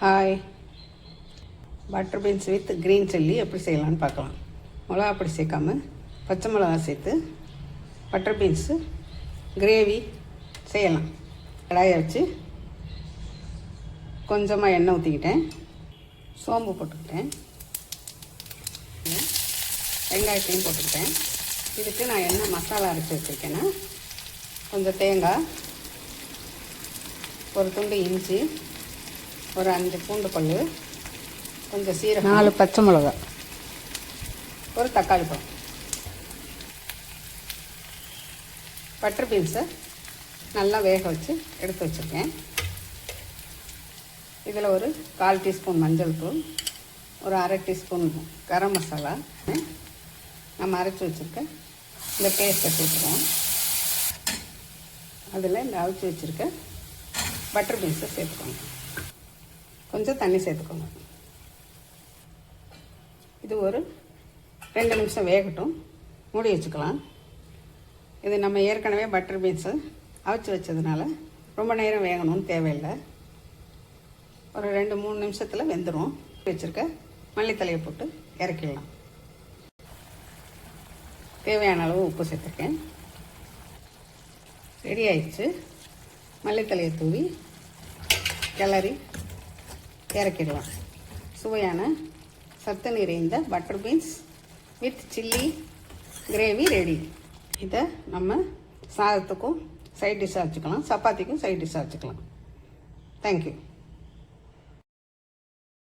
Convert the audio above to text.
Hi, butter beans with green chilli எப்படி செய்யலான்னு பார்க்கலாம். மிளகா அப்படி சேர்க்காம பச்சை மிளகா சேர்த்து பட்டர் பீன்ஸு கிரேவி செய்யலாம். கடாயை வச்சு கொஞ்சமாக எண்ணெய் ஊற்றிக்கிட்டேன், சோம்பு போட்டுக்கிட்டேன், வெங்காயத்தையும் போட்டுக்கிட்டேன். இதுக்கு நான் என்ன மசாலா அரைச்சி வச்சுருக்கேன்னா, கொஞ்சம் தேங்காய், ஒரு துண்டு இஞ்சி, ஒரு 5 பூண்டு பல், கொஞ்சம் சீரகம், 4 பச்சை மிளகா, ஒரு தக்காளி பழம். பட்டர் பீன்ஸை நல்லா வேக வச்சு எடுத்து வச்சுருக்கேன். இதில் ஒரு 1/4 டீஸ்பூன் மஞ்சள் தூள், ஒரு 1/2 டீஸ்பூன் கரம் மசாலா, நம்ம அரைச்சி வச்சுருக்க இந்த பேஸ்ட்டை சேர்த்துருவோம். அதில் இந்த அவிச்சு வச்சுருக்க பட்டர் பீன்ஸை சேர்த்துக்கோங்க. கொஞ்சம் தண்ணி சேர்த்துக்கோங்க. இது ஒரு 2 நிமிஷம் வேகட்டும், மூடி வச்சுக்கலாம். இது நம்ம ஏற்கனவே பட்டர் பீன்ஸு அவிச்சு வச்சதுனால ரொம்ப நேரம் வேகணும்னு தேவையில்லை. ஒரு 2-3 நிமிஷத்தில் வெந்துடும். வச்சுருக்க மல்லித்தலையை போட்டு இறக்கிடலாம். தேவையான அளவு உப்பு சேர்த்துருக்கேன். ரெடி ஆயிடுச்சு. மல்லித்தலையை தூவி கிளறி இறக்கிடலாம். சுவையான சத்து நிறைந்த butter beans with chilli gravy ready. இதை நம்ம சாதத்துக்கும் சைட் டிஷ்ஷாக வச்சுக்கலாம், சப்பாத்திக்கும் சைட் டிஷ்ஷாக வச்சுக்கலாம். தேங்க்யூ.